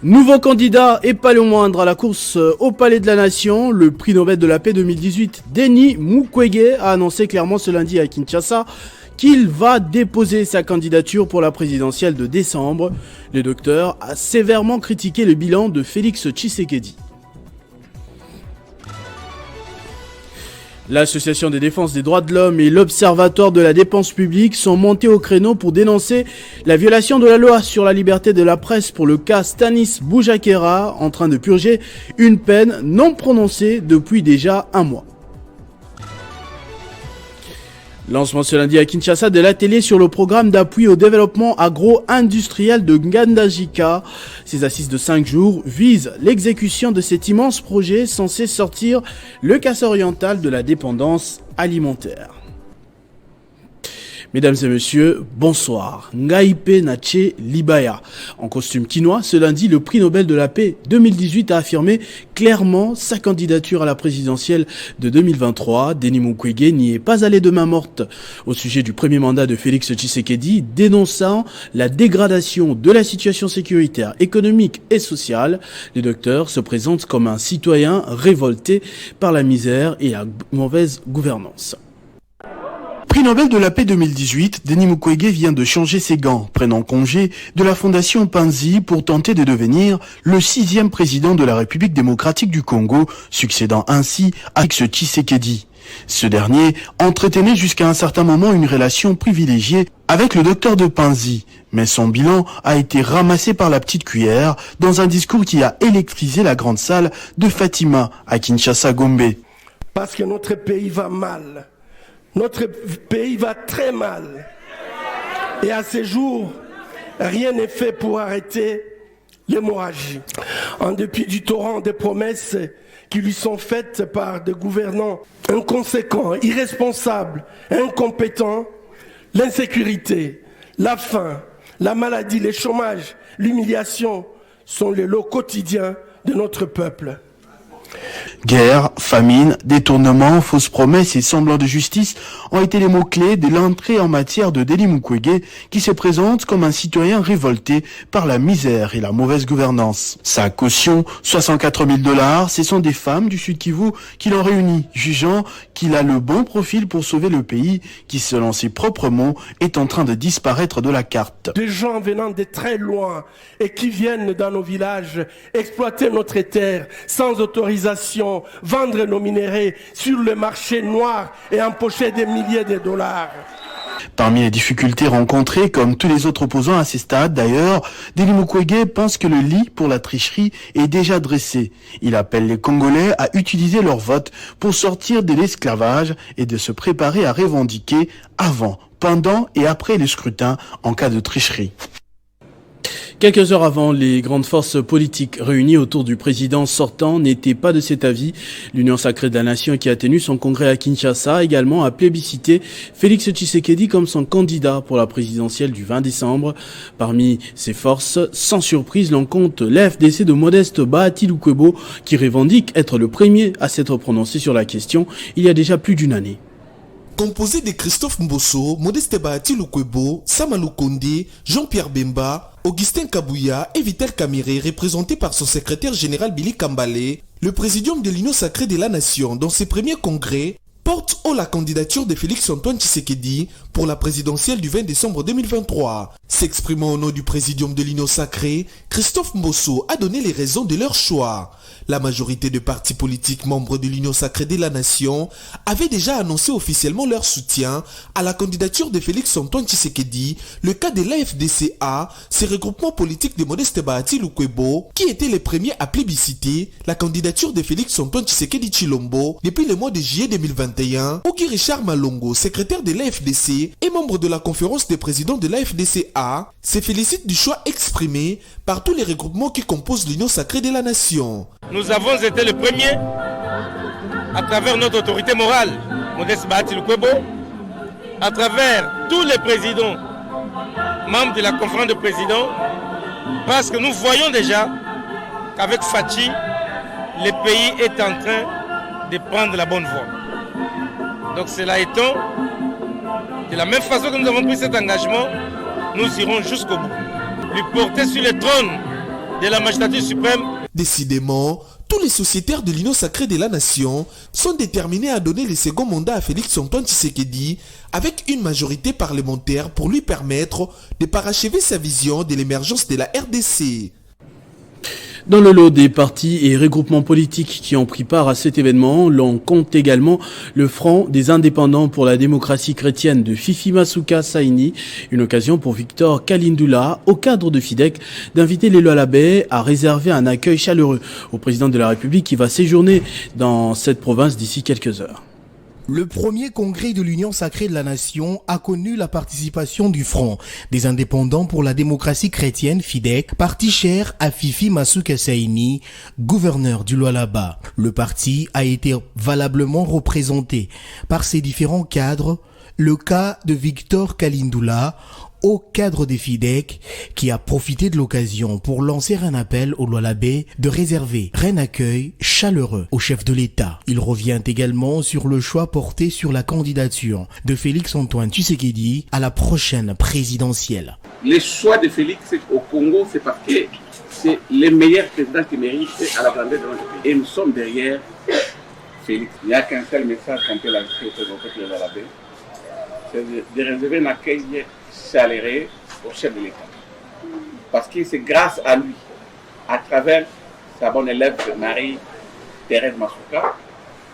Nouveau candidat et pas le moindre à la course au Palais de la Nation, le prix Nobel de la paix 2018, Denis Mukwege, a annoncé clairement ce lundi à Kinshasa qu'il va déposer sa candidature pour la présidentielle de décembre. Le docteur a sévèrement critiqué le bilan de Félix Tshisekedi. L'Association de défense des droits de l'homme et l'Observatoire de la dépense publique sont montés au créneau pour dénoncer la violation de la loi sur la liberté de la presse pour le cas Stanis Boujakera, en train de purger une peine non prononcée depuis déjà un mois. Lancement ce lundi à Kinshasa de l'atelier sur le programme d'appui au développement agro-industriel de Ngandajika. Ces assises de 5 jours visent l'exécution de cet immense projet censé sortir le Kasaï-Oriental de la dépendance alimentaire. Mesdames et messieurs, bonsoir. Ngaipe Nache Libaya. En costume quinois, ce lundi, le prix Nobel de la paix 2018 a affirmé clairement sa candidature à la présidentielle de 2023. Denis Mukwege n'y est pas allé de main morte au sujet du premier mandat de Félix Tshisekedi, dénonçant la dégradation de la situation sécuritaire, économique et sociale. Le docteur se présente comme un citoyen révolté par la misère et la mauvaise gouvernance. Prix Nobel de la paix 2018, Denis Mukwege vient de changer ses gants, prenant congé de la fondation Panzi pour tenter de devenir le 6e président de la République démocratique du Congo, succédant ainsi à Félix Tshisekedi. Ce dernier entretenait jusqu'à un certain moment une relation privilégiée avec le docteur de Panzi, mais son bilan a été ramassé par la petite cuillère dans un discours qui a électrisé la grande salle de Fatima à Kinshasa-Gombe. Parce que notre pays va mal. Notre pays va très mal. Et à ces jours, rien n'est fait pour arrêter l'hémorragie. En dépit du torrent de promesses qui lui sont faites par des gouvernants inconséquents, irresponsables, incompétents, l'insécurité, la faim, la maladie, le chômage, l'humiliation sont les lots quotidiens de notre peuple. Guerre, famine, détournement, fausses promesses et semblants de justice ont été les mots-clés de l'entrée en matière de Denis Mukwege qui se présente comme un citoyen révolté par la misère et la mauvaise gouvernance. Sa caution, $64 000, ce sont des femmes du Sud Kivu qui l'ont réuni, jugeant qu'il a le bon profil pour sauver le pays qui, selon ses propres mots, est en train de disparaître de la carte. Des gens venant de très loin et qui viennent dans nos villages exploiter notre terre sans autorisation, vendre nos minéraux sur le marché noir et empocher des milliers de dollars. Parmi les difficultés rencontrées, comme tous les autres opposants à ces stades d'ailleurs, Denis Mukwege pense que le lit pour la tricherie est déjà dressé. Il appelle les Congolais à utiliser leur vote pour sortir de l'esclavage et de se préparer à revendiquer avant, pendant et après les scrutins en cas de tricherie. Quelques heures avant, les grandes forces politiques réunies autour du président sortant n'étaient pas de cet avis. L'Union sacrée de la nation qui a tenu son congrès à Kinshasa a également plébiscité Félix Tshisekedi comme son candidat pour la présidentielle du 20 décembre. Parmi ces forces, sans surprise, l'on compte l'FDC de Modeste Bahati Lukwebo qui revendique être le premier à s'être prononcé sur la question il y a déjà plus d'une année. Composé de Christophe Mbosso, Modeste Bahati Lukwebo, Samalou Kondé, Jean-Pierre Bemba, Augustin Kabouya et Vital Kamerhe, représenté par son secrétaire général Billy Kambale, le présidium de l'Union sacrée de la nation, dans ses premiers congrès, porte haut la candidature de Félix-Antoine Tshisekedi pour la présidentielle du 20 décembre 2023. S'exprimant au nom du présidium de l'Union sacrée, Christophe Mbosso a donné les raisons de leur choix. La majorité de partis politiques membres de l'Union sacrée de la nation avaient déjà annoncé officiellement leur soutien à la candidature de Félix-Antoine Tshisekedi, le cas de l'AFDCA, ces regroupements politiques de Modeste Bahati Lukwebo, qui étaient les premiers à plébisciter la candidature de Félix-Antoine Tshisekedi Tshilombo depuis le mois de juillet 2021, ou qui Richard Malongo, secrétaire de l'AFDC et membre de la conférence des présidents de l'AFDCA, se félicite du choix exprimé par tous les regroupements qui composent l'Union sacrée de la nation. Nous avons été les premiers, à travers notre autorité morale, Modeste Bahati Lukwebo, à travers tous les présidents, membres de la conférence de présidents, parce que nous voyons déjà qu'avec Fachi, le pays est en train de prendre la bonne voie. Donc cela étant, de la même façon que nous avons pris cet engagement, nous irons jusqu'au bout. Lui porter sur le trône de la magistrature suprême. Décidément, tous les sociétaires de l'Union sacrée de la nation sont déterminés à donner le second mandat à Félix-Antoine Tshisekedi avec une majorité parlementaire pour lui permettre de parachever sa vision de l'émergence de la RDC. Dans le lot des partis et regroupements politiques qui ont pris part à cet événement, l'on compte également le Front des indépendants pour la démocratie chrétienne de Fifi Masuka Saini, une occasion pour Victor Kalindula, au cadre de FIDEC, d'inviter les Lualabais à réserver un accueil chaleureux au président de la République qui va séjourner dans cette province d'ici quelques heures. Le premier congrès de l'Union sacrée de la nation a connu la participation du Front des indépendants pour la démocratie chrétienne FIDEC, parti cher à Fifi Masuka Saini, gouverneur du Lualaba. Le parti a été valablement représenté par ses différents cadres, le cas de Victor Kalindula, au cadre des FIDEC, qui a profité de l'occasion pour lancer un appel aux Lualabais de réserver un accueil chaleureux au chef de l'État. Il revient également sur le choix porté sur la candidature de Félix-Antoine Tshisekedi à la prochaine présidentielle. Le choix de Félix au Congo, c'est parce que c'est le meilleur président qui mérite à la grandeur de notre pays. Et nous sommes derrière Félix. Il n'y a qu'un seul message qu'on peut lancer au peuple de Lualabais, c'est de réserver un accueil chaleureux au chef de l'État. Parce que c'est grâce à lui, à travers sa bonne élève Marie-Thérèse Masuka,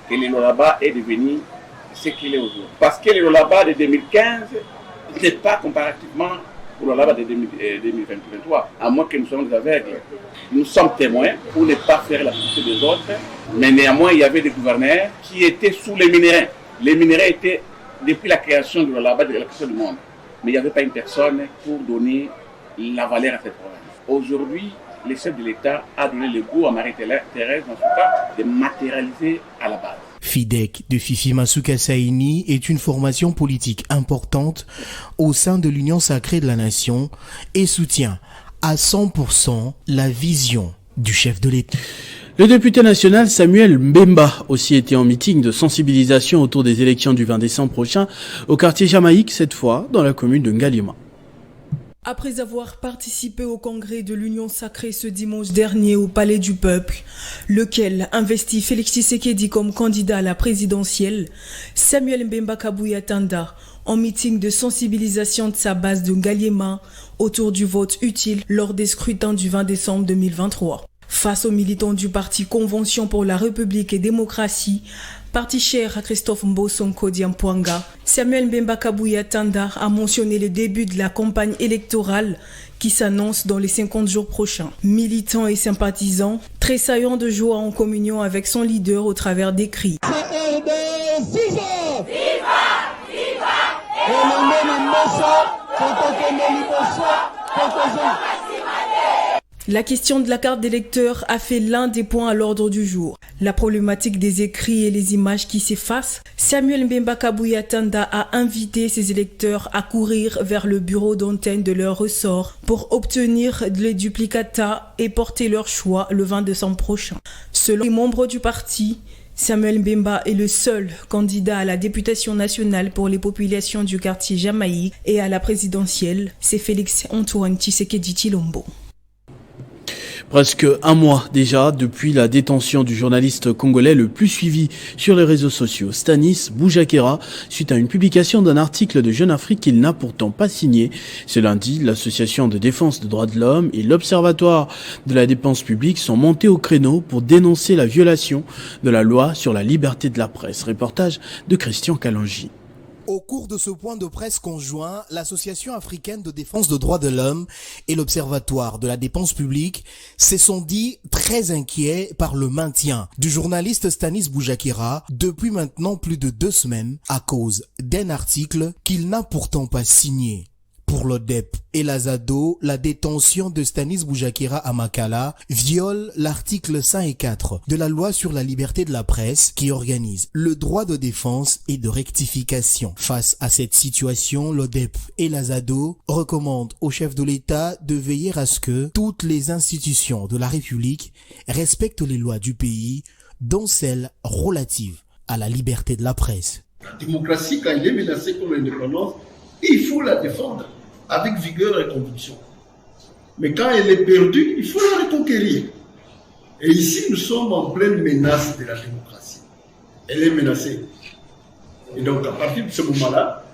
que le Lualaba est devenu ce qu'il est aujourd'hui. Parce que le Lualaba de 2015 n'est pas comparativement au Lualaba de 2023, à moins que nous soyons des aveugles. Nous sommes témoins pour ne pas faire la publicité des autres, mais néanmoins il y avait des gouverneurs qui étaient sous les minéraux. Les minéraux étaient depuis la création du Lualaba, de la création du monde. Mais il n'y avait pas une personne pour donner la valeur à cette province. Aujourd'hui, le chef de l'État a donné le goût à Marie-Thérèse Masuka de matérialiser à la base. FIDEC de Fifi Masuka Saini est une formation politique importante au sein de l'Union sacrée de la nation et soutient à 100% la vision du chef de l'État. Le député national Samuel Mbemba aussi était en meeting de sensibilisation autour des élections du 20 décembre prochain au quartier Jamaïque, cette fois dans la commune de Ngaliema. Après avoir participé au congrès de l'Union sacrée ce dimanche dernier au Palais du Peuple, lequel investit Félix Tshisekedi comme candidat à la présidentielle, Samuel Mbemba Kabuya Tanda, en meeting de sensibilisation de sa base de Ngaliema autour du vote utile lors des scrutins du 20 décembre 2023. Face aux militants du parti Convention pour la République et Démocratie, parti cher à Christophe Mbosonko Diampouanga, Samuel Mbemba Kabuya Tanda a mentionné le début de la campagne électorale qui s'annonce dans les 50 jours prochains. Militants et sympathisants, tressaillant de joie en communion avec son leader au travers des cris. La question de la carte d'électeur a fait l'un des points à l'ordre du jour. La problématique des écrits et les images qui s'effacent, Samuel Mbemba Kabuya Tanda a invité ses électeurs à courir vers le bureau d'antenne de leur ressort pour obtenir les duplicata et porter leur choix le 20 décembre prochain. Selon les membres du parti, Samuel Mbemba est le seul candidat à la députation nationale pour les populations du quartier Jamaïque et à la présidentielle, c'est Félix-Antoine Tshisekedi Tshilombo. Presque un mois déjà depuis la détention du journaliste congolais le plus suivi sur les réseaux sociaux, Stanis Boujakera, suite à une publication d'un article de Jeune Afrique qu'il n'a pourtant pas signé. Ce lundi, l'association de défense des droits de l'homme et l'Observatoire de la dépense publique sont montés au créneau pour dénoncer la violation de la loi sur la liberté de la presse. Reportage de Christian Kalangi. Au cours de ce point de presse conjoint, l'Association africaine de défense des droits de l'homme et l'Observatoire de la dépense publique se sont dit très inquiets par le maintien du journaliste Stanis Boujakera depuis maintenant plus de 2 semaines à cause d'un article qu'il n'a pourtant pas signé. Pour l'ODEP et la ZADO, la détention de Stanis Boujakera à Makala viole l'article 104 de la loi sur la liberté de la presse qui organise le droit de défense et de rectification. Face à cette situation, l'ODEP et la ZADO recommandent au chef de l'État de veiller à ce que toutes les institutions de la République respectent les lois du pays, dont celles relatives à la liberté de la presse. La démocratie, quand elle est menacée comme l'indépendance, il faut la défendre avec vigueur et conviction. Mais quand elle est perdue, il faut la reconquérir. Et ici, nous sommes en pleine menace de la démocratie. Elle est menacée. Et donc, à partir de ce moment-là,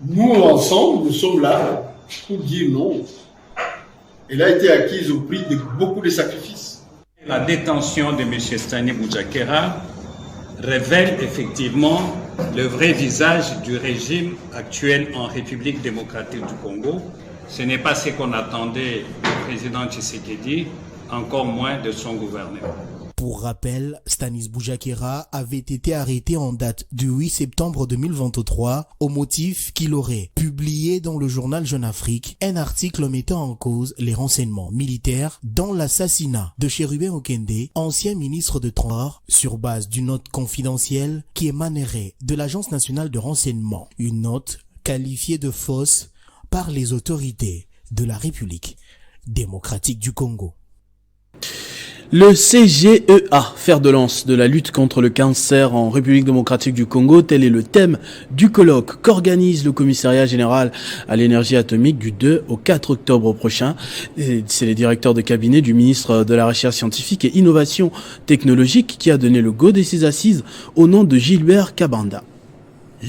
nous, ensemble, nous sommes là pour dire non. Elle a été acquise au prix de beaucoup de sacrifices. La détention de M. Stanis Boujakera révèle effectivement le vrai visage du régime actuel en République démocratique du Congo. Ce n'est pas ce qu'on attendait du président Tshisekedi, encore moins de son gouvernement. Pour rappel, Stanis Boujakera avait été arrêté en date du 8 septembre 2023 au motif qu'il aurait publié dans le journal Jeune Afrique un article mettant en cause les renseignements militaires dans l'assassinat de Chérubin Okende, ancien ministre de Transport, sur base d'une note confidentielle qui émanerait de l'Agence nationale de renseignement. Une note qualifiée de fausse par les autorités de la République démocratique du Congo. Le CGEA, fer de lance de la lutte contre le cancer en République démocratique du Congo, tel est le thème du colloque qu'organise le commissariat général à l'énergie atomique du 2 au 4 octobre prochain. C'est les directeurs de cabinet du ministre de la Recherche scientifique et innovation technologique qui a donné le go de ces assises au nom de Gilbert Kabanda.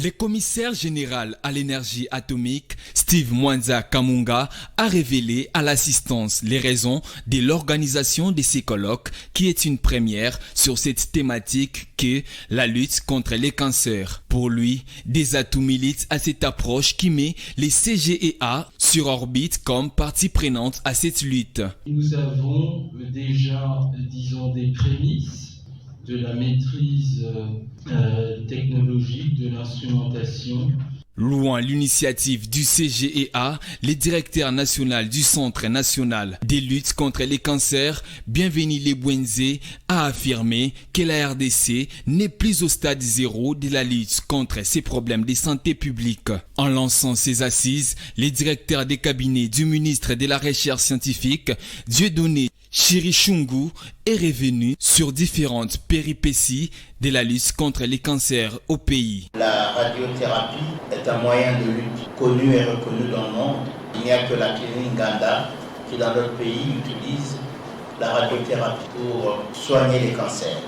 Le commissaire général à l'énergie atomique, Steve Mwanza Kamunga, a révélé à l'assistance les raisons de l'organisation de ces colloques, qui est une première sur cette thématique qu'est la lutte contre les cancers. Pour lui, des atouts militent à cette approche qui met les CGEA sur orbite comme partie prenante à cette lutte. Nous avons déjà, disons, des prémices de la maîtrise technologique de l'instrumentation. Louant l'initiative du CGEA, le directeur national du Centre national des luttes contre les cancers, Bienvenu Lebwenze, a affirmé que la RDC n'est plus au stade zéro de la lutte contre ces problèmes de santé publique. En lançant ces assises, le directeur des cabinets du ministre de la Recherche scientifique, Dieudonné Chirichungu, est revenu sur différentes péripéties de la lutte contre les cancers au pays. La radiothérapie est un moyen de lutte connu et reconnu dans le monde. Il n'y a que la clinique Ganda qui dans notre pays utilise la radiothérapie pour soigner les cancers.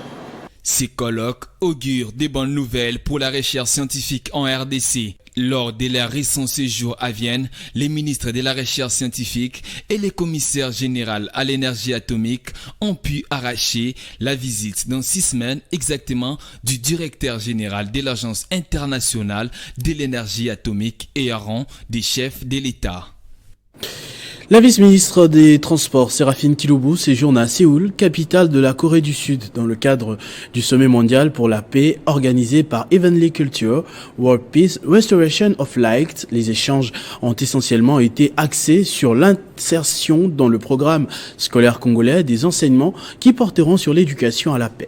Ces colloques augurent des bonnes nouvelles pour la recherche scientifique en RDC. Lors de leur récent séjour à Vienne, les ministres de la recherche scientifique et le commissaire général à l'énergie atomique ont pu arracher la visite dans 6 semaines exactement du directeur général de l'Agence internationale de l'énergie atomique et à rang des chefs de l'État. La vice-ministre des Transports, Séraphine Kilubu, séjourne à Séoul, capitale de la Corée du Sud, dans le cadre du sommet mondial pour la paix organisé par Heavenly Culture, World Peace, Restoration of Light. Les échanges ont essentiellement été axés sur l'insertion dans le programme scolaire congolais des enseignements qui porteront sur l'éducation à la paix.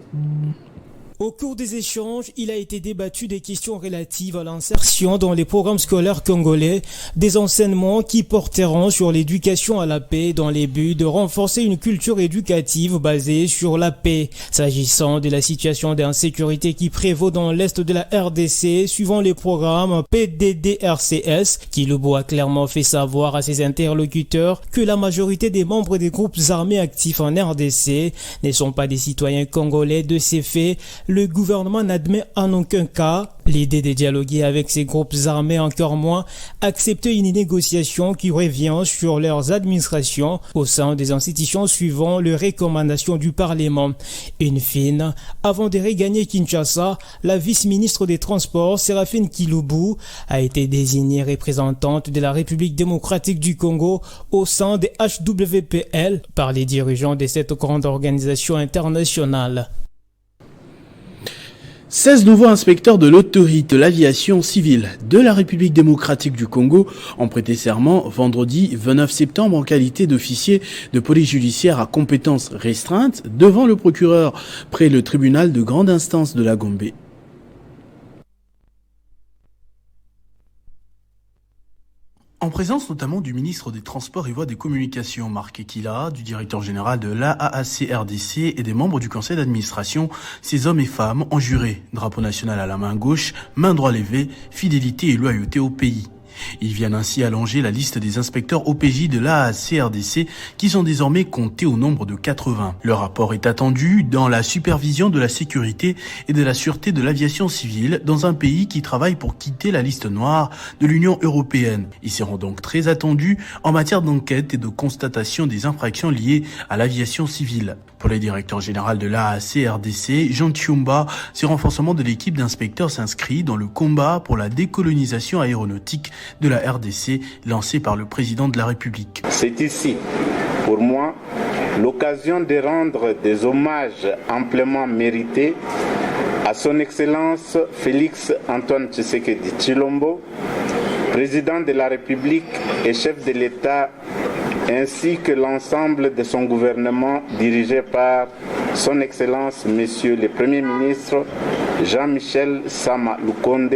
Au cours des échanges, il a été débattu des questions relatives à l'insertion dans les programmes scolaires congolais, des enseignements qui porteront sur l'éducation à la paix dans les buts de renforcer une culture éducative basée sur la paix. S'agissant de la situation d'insécurité qui prévaut dans l'est de la RDC, suivant les programmes PDDRCS, Kilubu a clairement fait savoir à ses interlocuteurs que la majorité des membres des groupes armés actifs en RDC ne sont pas des citoyens congolais. De ces faits, le gouvernement n'admet en aucun cas l'idée de dialoguer avec ces groupes armés, encore moins accepter une négociation qui revient sur leurs administrations au sein des institutions suivant les recommandations du Parlement. In fine, avant de regagner Kinshasa, la vice-ministre des Transports, Séraphine Kilubu, a été désignée représentante de la République démocratique du Congo au sein des HWPL par les dirigeants de cette grande organisation internationale. 16 nouveaux inspecteurs de l'autorité de l'aviation civile de la République démocratique du Congo ont prêté serment vendredi 29 septembre en qualité d'officier de police judiciaire à compétences restreintes devant le procureur près le tribunal de grande instance de la Gombe. En présence notamment du ministre des Transports et Voies des Communications, Marc Ekila, du directeur général de l'AAC-RDC et des membres du conseil d'administration, ces hommes et femmes ont juré, drapeau national à la main gauche, main droite levée, fidélité et loyauté au pays. Ils viennent ainsi allonger la liste des inspecteurs OPJ de l'AAC-RDC qui sont désormais comptés au nombre de 80. Leur rapport est attendu dans la supervision de la sécurité et de la sûreté de l'aviation civile dans un pays qui travaille pour quitter la liste noire de l'Union européenne. Ils seront donc très attendus en matière d'enquête et de constatation des infractions liées à l'aviation civile. Pour le directeur général de l'AAC-RDC, Jean Tchoumba, ce renforcement de l'équipe d'inspecteurs s'inscrit dans le combat pour la décolonisation aéronautique de la RDC lancé par le président de la République. C'est ici, pour moi, l'occasion de rendre des hommages amplement mérités à son Excellence Félix Antoine Tshisekedi Tshilombo, président de la République et chef de l'État, ainsi que l'ensemble de son gouvernement dirigé par son Excellence Monsieur le Premier ministre Jean-Michel Sama Lukonde,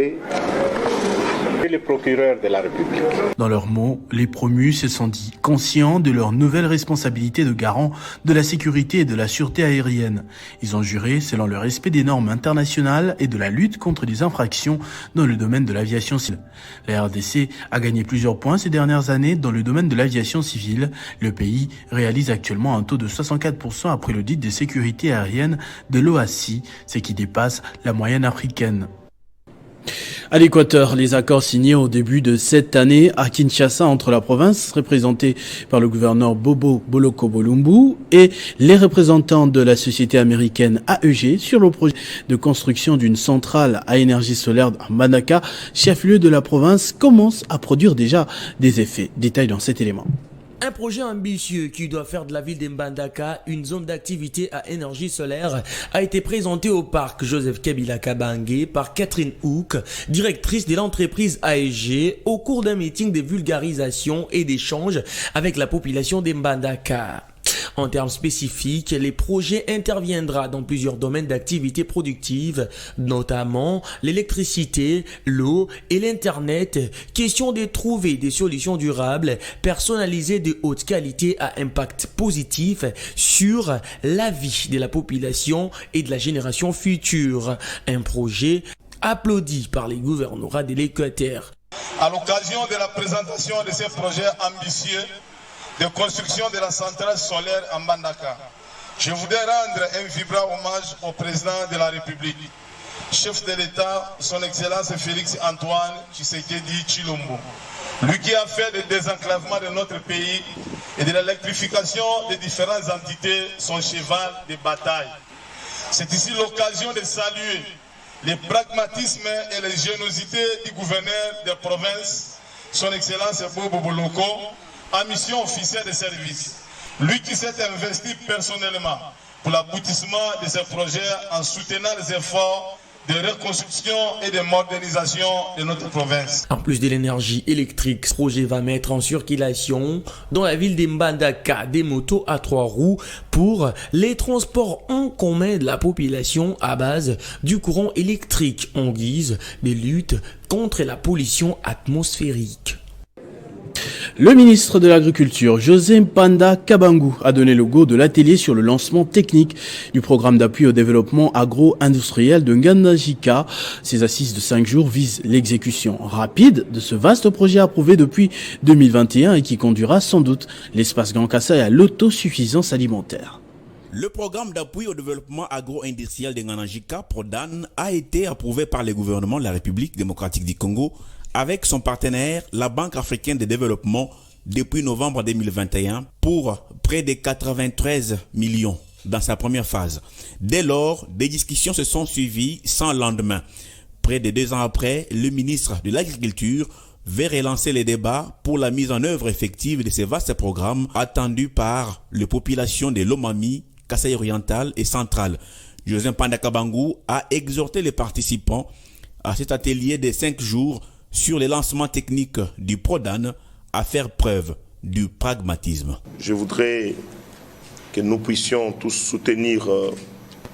et le procureur de la République. Dans leurs mots, les promus se sont dit conscients de leur nouvelle responsabilité de garant de la sécurité et de la sûreté aérienne. Ils ont juré selon le respect des normes internationales et de la lutte contre les infractions dans le domaine de l'aviation civile. La RDC a gagné plusieurs points ces dernières années dans le domaine de l'aviation civile. Le pays réalise actuellement un taux de 64% après l'audit de sécurité aérienne de l'OACI, ce qui dépasse la moyenne africaine. À l'Équateur, les accords signés au début de cette année à Kinshasa entre la province représentée par le gouverneur Bobo Boloko Bolumbu et les représentants de la société américaine AEG sur le projet de construction d'une centrale à énergie solaire à Mbandaka, chef-lieu de la province, commencent à produire déjà des effets. Détail dans cet élément. Un projet ambitieux qui doit faire de la ville de Mbandaka une zone d'activité à énergie solaire a été présenté au parc Joseph Kabila Kabange par Catherine Hook, directrice de l'entreprise AEG, au cours d'un meeting de vulgarisation et d'échange avec la population de Mbandaka. En termes spécifiques, les projets interviendront dans plusieurs domaines d'activité productive, notamment l'électricité, l'eau et l'internet. Question de trouver des solutions durables, personnalisées de haute qualité à impact positif sur la vie de la population et de la génération future. Un projet applaudi par les gouvernorats de l'Équateur. À l'occasion de la présentation de ces projets ambitieux de construction de la centrale solaire en Mbandaka, je voudrais rendre un vibrant hommage au président de la République, chef de l'État, son Excellence Félix Antoine Tshisekedi Tshilombo, lui qui a fait le désenclavement de notre pays et de l'électrification des différentes entités son cheval de bataille. C'est ici l'occasion de saluer le pragmatisme et la générosité du gouverneur de province, son Excellence Bobo Boloko, en mission officielle de service. Lui qui s'est investi personnellement pour l'aboutissement de ces projets en soutenant les efforts de reconstruction et de modernisation de notre province. En plus de l'énergie électrique, ce projet va mettre en circulation dans la ville de Mbandaka des motos à 3 roues pour les transports en commun de la population à base du courant électrique en guise de lutte contre la pollution atmosphérique. Le ministre de l'Agriculture, José Mpanda Kabangu, a donné le go de l'atelier sur le lancement technique du programme d'appui au développement agro-industriel de Ngandajika. Ces assises de 5 jours visent l'exécution rapide de ce vaste projet approuvé depuis 2021 et qui conduira sans doute l'espace Grand Kassai à l'autosuffisance alimentaire. Le programme d'appui au développement agro-industriel de Ngandajika, PRODAN, a été approuvé par le gouvernement de la République démocratique du Congo avec son partenaire, la Banque africaine de développement, depuis novembre 2021, pour près de 93 millions dans sa première phase. Dès lors, des discussions se sont suivies sans lendemain. Près de 2 ans après, le ministre de l'Agriculture veut relancer les débats pour la mise en œuvre effective de ces vastes programmes attendus par les populations de Lomami, Kasaï oriental et central. José Pandakabangu a exhorté les participants à cet atelier de 5 jours sur les lancements techniques du PRODAN à faire preuve du pragmatisme. Je voudrais que nous puissions tous soutenir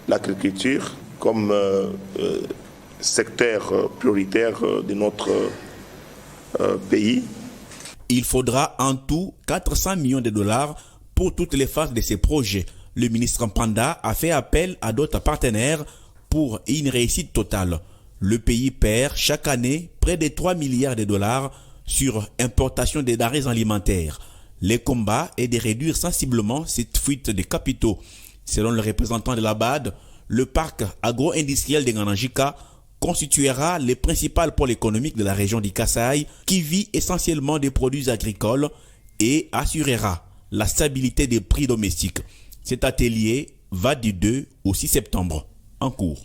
l'agriculture comme secteur prioritaire de notre pays. Il faudra en tout 400 millions de dollars pour toutes les phases de ces projets. Le ministre Mpanda a fait appel à d'autres partenaires pour une réussite totale. Le pays perd chaque année près de 3 milliards de dollars sur importation des denrées alimentaires. Le combat est de réduire sensiblement cette fuite de capitaux. Selon le représentant de la BAD, le parc agro-industriel de Ngananjika constituera le principal pôle économique de la région du Kasaï qui vit essentiellement des produits agricoles et assurera la stabilité des prix domestiques. Cet atelier va du 2 au 6 septembre en cours.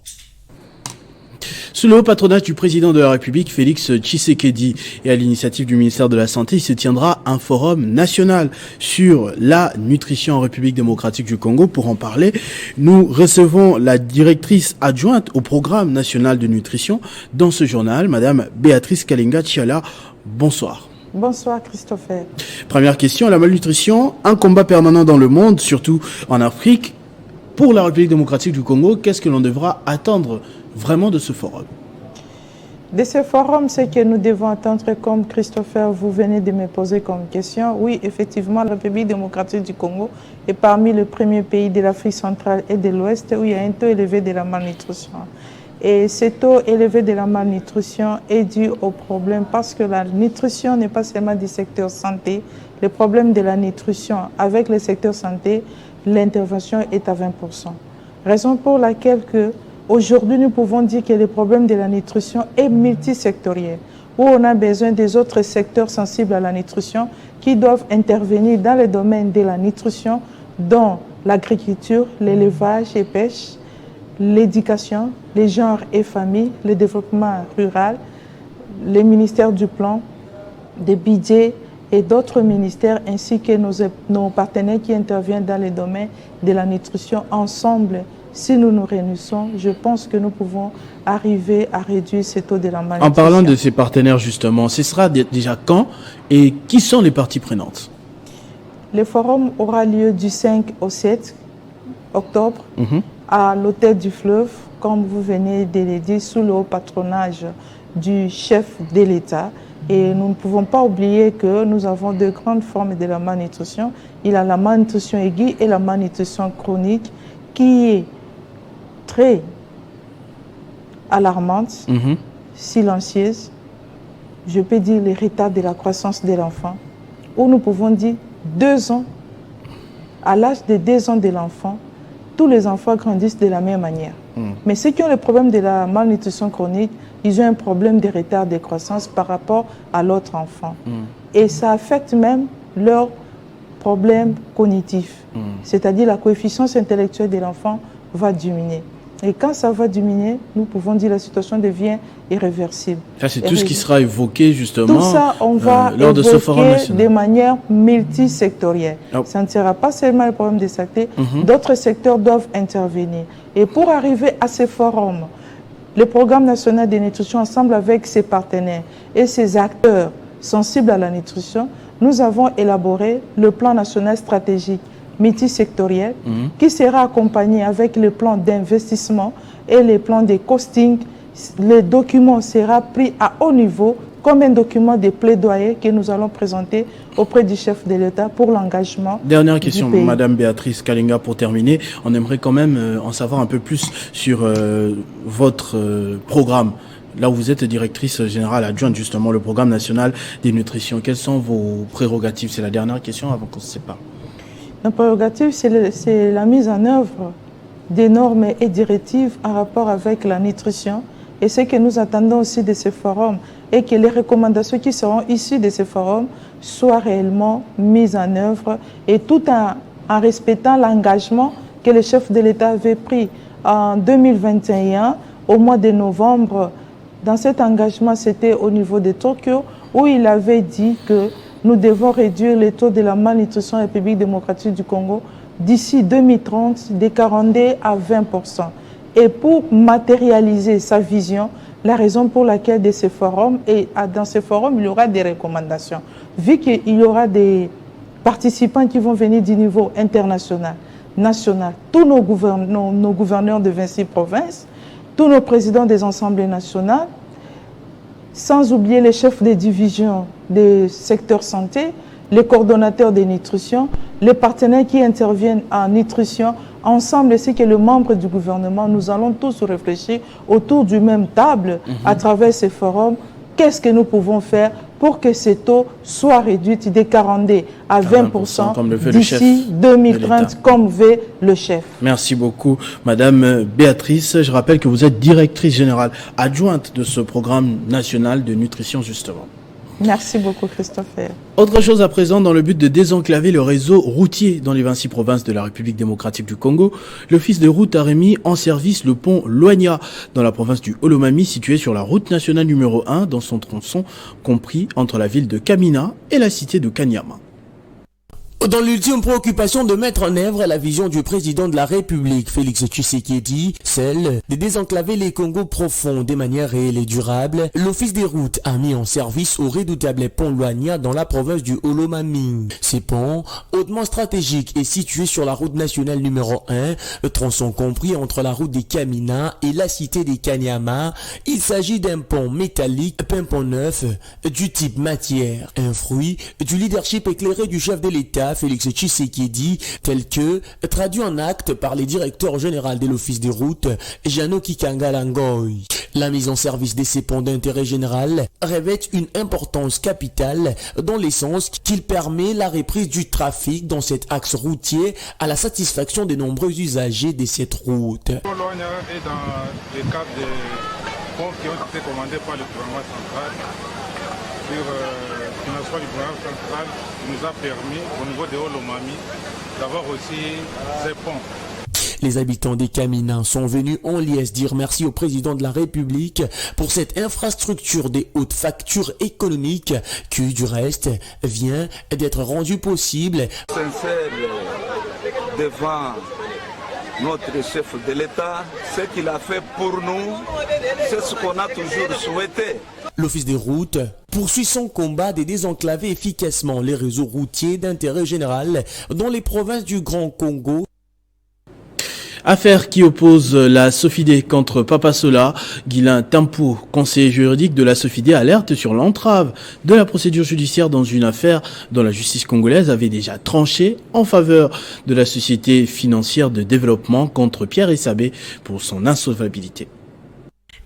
Sous le haut patronage du président de la République, Félix Tshisekedi, et à l'initiative du ministère de la Santé, il se tiendra un forum national sur la nutrition en République démocratique du Congo. Pour en parler, nous recevons la directrice adjointe au programme national de nutrition dans ce journal, Madame Béatrice Kalinga Tchiala. Bonsoir. Bonsoir Christopher. Première question, la malnutrition, un combat permanent dans le monde, surtout en Afrique. Pour la République démocratique du Congo, qu'est-ce que l'on devra attendre vraiment de ce forum? De ce forum, ce que nous devons attendre, comme Christopher, vous venez de me poser comme question, oui, effectivement, la République démocratique du Congo est parmi les premiers pays de l'Afrique centrale et de l'Ouest où il y a un taux élevé de la malnutrition. Et ce taux élevé de la malnutrition est dû au problème parce que la nutrition n'est pas seulement du secteur santé. Le problème de la nutrition avec le secteur santé, l'intervention est à 20%. Raison pour laquelle aujourd'hui nous pouvons dire que le problème de la nutrition est multisectoriel, où on a besoin des autres secteurs sensibles à la nutrition qui doivent intervenir dans le domaine de la nutrition, dont l'agriculture, l'élevage et pêche, l'éducation, les genres et familles, le développement rural, les ministères du plan, des budgets et d'autres ministères, ainsi que nos partenaires qui interviennent dans le domaine de la nutrition. Ensemble, si nous nous réunissons, je pense que nous pouvons arriver à réduire ce taux de la malnutrition. En parlant de ces partenaires justement, ce sera déjà quand et qui sont les parties prenantes? Le forum aura lieu du 5 au 7 octobre à l'hôtel du Fleuve, comme vous venez de le dire, sous le haut patronage du chef de l'État. Et nous ne pouvons pas oublier que nous avons deux grandes formes de la malnutrition. Il y a la malnutrition aiguë et la malnutrition chronique qui est très alarmante, silencieuse. Je peux dire les retards de la croissance de l'enfant, où nous pouvons dire 2 ans, à l'âge de 2 ans de l'enfant, tous les enfants grandissent de la même manière. Mais ceux qui ont le problème de la malnutrition chronique, ils ont un problème de retard de croissance par rapport à l'autre enfant. Et ça affecte même leur problème cognitif. C'est-à-dire la coefficience intellectuelle de l'enfant va diminuer. Et quand ça va diminuer, nous pouvons dire que la situation devient irréversible. Ça, c'est tout ce qui sera évoqué justement tout ça, on va lors de ce forum national. De manière multisectorielle. Ça ne sera pas seulement le problème des secteurs, d'autres secteurs doivent intervenir. Et pour arriver à ce forum, le programme national de nutrition, ensemble avec ses partenaires et ses acteurs sensibles à la nutrition, nous avons élaboré le plan national stratégique multisectoriel qui sera accompagné avec le plan d'investissement et le plan de costing. Le document sera pris à haut niveau comme un document de plaidoyer que nous allons présenter auprès du chef de l'État pour l'engagement. Dernière question, Madame Béatrice Kalinga, pour terminer. On aimerait quand même en savoir un peu plus sur votre programme. Là où vous êtes directrice générale adjointe, justement, le programme national des nutritions. Quelles sont vos prérogatives? C'est la dernière question avant qu'on se sépare. La prérogative, c'est la mise en œuvre des normes et directives en rapport avec la nutrition. Et ce que nous attendons aussi de ce forum est que les recommandations qui seront issues de ce forum soient réellement mises en œuvre et tout en respectant l'engagement que le chef de l'État avait pris en 2021 au mois de novembre. Dans cet engagement, c'était au niveau de Tokyo où il avait dit que nous devons réduire le taux de la malnutrition en République démocratique du Congo d'ici 2030 de 42 à 20%. Et pour matérialiser sa vision, la raison pour laquelle de ce forum, et dans ce forum, il y aura des recommandations. Vu qu'il y aura des participants qui vont venir du niveau international, national, tous nos gouverneurs de 26 provinces, tous nos présidents des assemblées nationales, sans oublier les chefs des divisions des secteurs santé, les coordonnateurs de nutrition, les partenaires qui interviennent en nutrition, ensemble, ainsi que les membres du gouvernement, nous allons tous réfléchir autour du même table à travers ces forums. Qu'est-ce que nous pouvons faire pour que ces taux soient réduits de 42 à 20% d'ici 2030, comme veut le chef. Merci beaucoup, Madame Béatrice. Je rappelle que vous êtes directrice générale adjointe de ce programme national de nutrition, justement. Merci beaucoup, Christopher. Autre chose à présent, dans le but de désenclaver le réseau routier dans les 26 provinces de la République démocratique du Congo, l'Office de route a remis en service le pont Loania dans la province du Olomami, situé sur la route nationale numéro 1 dans son tronçon compris entre la ville de Kamina et la cité de Kanyama. Dans l'ultime préoccupation de mettre en œuvre la vision du président de la République, Félix Tshisekedi, celle de désenclaver les Congos profonds de manière réelle et durable, l'Office des routes a mis en service au redoutable pont Loania dans la province du Olomami. Ces ponts, hautement stratégiques et situés sur la route nationale numéro 1, le tronçon compris entre la route des Kamina et la cité des Kanyama, il s'agit d'un pont métallique pimpon neuf du type matière, un fruit du leadership éclairé du chef de l'État Félix Tshisekedi, tel que traduit en acte par les directeurs généraux de l'Office des routes, Jano Kikanga Langoy. La mise en service de ces ponts d'intérêt général revêt une importance capitale dans le sens qu'il permet la reprise du trafic dans cet axe routier à la satisfaction des nombreux usagers de cette route. Loania est dans le cadre des ponts qui ont été commandés par le gouvernement central sur financement du gouvernement central qui nous a permis au niveau de Olomami d'avoir aussi ces ponts. Les habitants des Kamina sont venus en liesse dire merci au président de la République pour cette infrastructure des hautes factures économiques qui, du reste, vient d'être rendue possible. Sincère devant notre chef de l'État, ce qu'il a fait pour nous, c'est ce qu'on a toujours souhaité. L'Office des routes poursuit son combat de désenclaver efficacement les réseaux routiers d'intérêt général dans les provinces du Grand Congo. Affaire qui oppose la Sofidé contre Papa Sola. Guilain Tampou, conseiller juridique de la Sofidé, alerte sur l'entrave de la procédure judiciaire dans une affaire dont la justice congolaise avait déjà tranché en faveur de la société financière de développement contre Pierre Essabé pour son insolvabilité.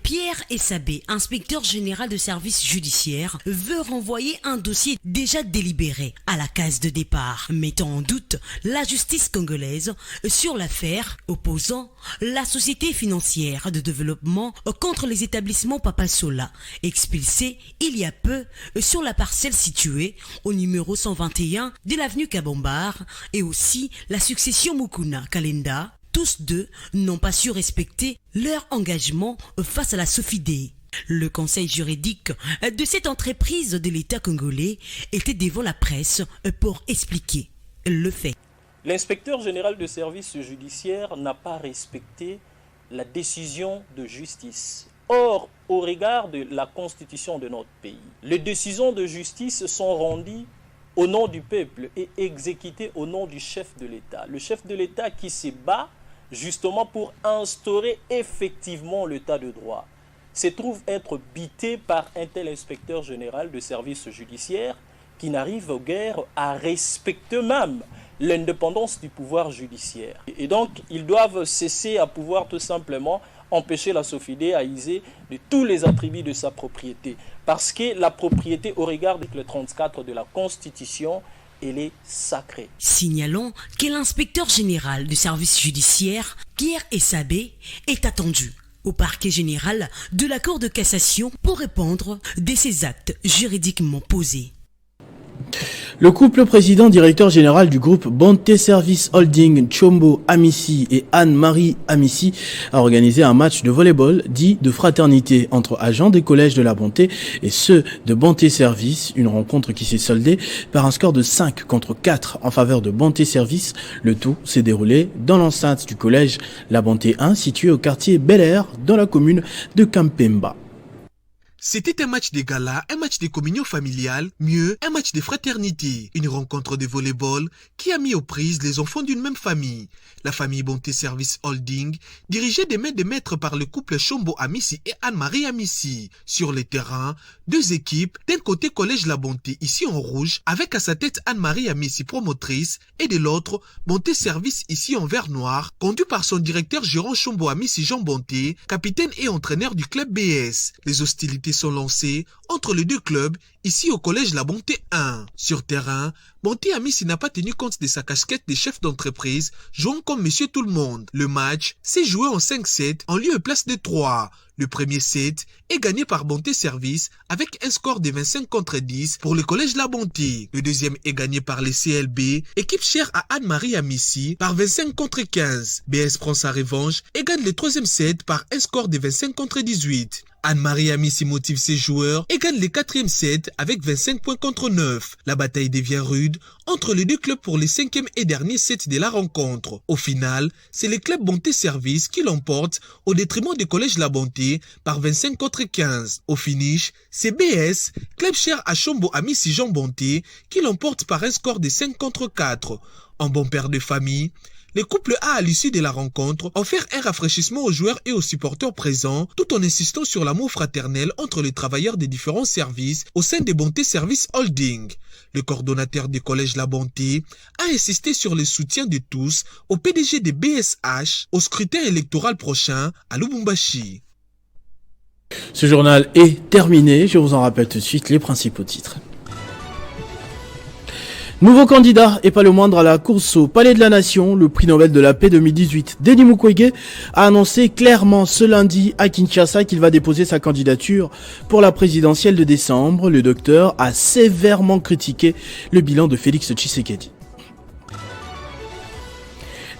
Pierre Essabé, inspecteur général de service judiciaire, veut renvoyer un dossier déjà délibéré à la case de départ, mettant en doute la justice congolaise sur l'affaire opposant la société financière de développement contre les établissements Papa Sola, expulsés il y a peu sur la parcelle située au numéro 121 de l'avenue Kabombar et aussi la succession Mukuna Kalenda. Tous deux n'ont pas su respecter leur engagement face à la Sofidé. Le conseil juridique de cette entreprise de l'État congolais était devant la presse pour expliquer le fait. L'inspecteur général de service judiciaire n'a pas respecté la décision de justice. Or, au regard de la constitution de notre pays, les décisions de justice sont rendues au nom du peuple et exécutées au nom du chef de l'État. Le chef de l'État qui se bat justement pour instaurer effectivement l'état de droit, se trouve être bité par un tel inspecteur général de service judiciaire qui n'arrive guère à respecter même l'indépendance du pouvoir judiciaire. Et donc, ils doivent cesser à pouvoir tout simplement empêcher la Sofidé à user de tous les attributs de sa propriété. Parce que la propriété, au regard de l'article 34 de la Constitution, elle est sacrée. Signalons que l'inspecteur général du service judiciaire, Pierre Essabé, est attendu au parquet général de la Cour de cassation pour répondre de ces actes juridiquement posés. Le couple président-directeur général du groupe Bonté Service Holding, Tchombo Amissi et Anne-Marie Amissi, a organisé un match de volleyball dit de fraternité entre agents des collèges de la Bonté et ceux de Bonté Service. Une rencontre qui s'est soldée par un score de 5-4 en faveur de Bonté Service. Le tout s'est déroulé dans l'enceinte du collège La Bonté 1, situé au quartier Bel Air, dans la commune de Kampemba. C'était un match de gala, un match de communion familiale, mieux, un match de fraternité, une rencontre de volleyball qui a mis aux prises les enfants d'une même famille. La famille Bonté Service Holding, dirigée de main de maître par le couple Tchombo Amissi et Anne-Marie Amissi. Sur les terrains, deux équipes, d'un côté Collège La Bonté, ici en rouge, avec à sa tête Anne-Marie Amissi, promotrice, et de l'autre, Bonté Service, ici en vert noir, conduit par son directeur gérant Tchombo Amissi Jean Bonté, capitaine et entraîneur du club BS. Les hostilités sont lancées entre les deux clubs, ici au collège La Bonté 1. Sur terrain, Bonté Amissi n'a pas tenu compte de sa casquette de chef d'entreprise, jouant comme monsieur tout le monde. Le match s'est joué en 5-7 en lieu et place de 3. Le premier set est gagné par Bonté Service avec un score de 25-10 pour le collège La Bonté. Le deuxième est gagné par les CLB, équipe chère à Anne-Marie Amissi, par 25-15. BS prend sa revanche et gagne le troisième set par un score de 25-18. Anne-Marie Amissi motive ses joueurs et gagne le quatrième set avec 25 points contre 9. La bataille devient rude entre les deux clubs pour le cinquième et dernier set de la rencontre. Au final, c'est le club Bonté Service qui l'emporte au détriment du collège La Bonté par 25-15. Au finish, c'est BS, club cher à Tchombo Amissi Jean Bonté, qui l'emporte par un score de 5-4. En bon père de famille, le couple a, à l'issue de la rencontre, offert un rafraîchissement aux joueurs et aux supporters présents, tout en insistant sur l'amour fraternel entre les travailleurs des différents services au sein des Bonté Service Holding. Le coordonnateur du collège La Bonté a insisté sur le soutien de tous au PDG des BSH au scrutin électoral prochain à Lubumbashi. Ce journal est terminé, je vous en rappelle tout de suite les principaux titres. Nouveau candidat, et pas le moindre, à la course au Palais de la Nation, le prix Nobel de la paix 2018, Denis Mukwege, a annoncé clairement ce lundi à Kinshasa qu'il va déposer sa candidature pour la présidentielle de décembre. Le docteur a sévèrement critiqué le bilan de Félix Tshisekedi.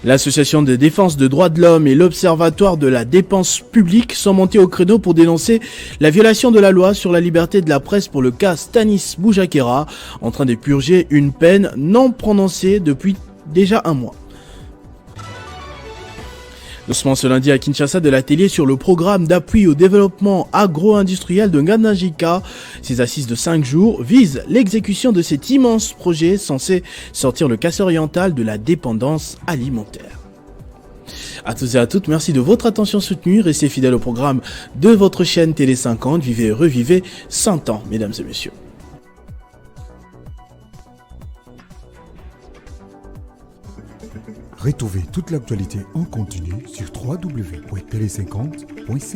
L'association de défense des droits de l'homme et l'observatoire de la dépense publique sont montés au créneau pour dénoncer la violation de la loi sur la liberté de la presse pour le cas Stanis Boujakera, en train de purger une peine non prononcée depuis déjà un mois. Lancement ce lundi à Kinshasa de l'atelier sur le programme d'appui au développement agro-industriel de Ngandajika. Ces assises de 5 jours visent l'exécution de cet immense projet censé sortir le Kassai-Oriental de la dépendance alimentaire. À tous et à toutes, merci de votre attention soutenue. Restez fidèles au programme de votre chaîne Télé 50. Vivez et revivez 100 ans, mesdames et messieurs. Retrouvez toute l'actualité en continu sur www.tele50.c.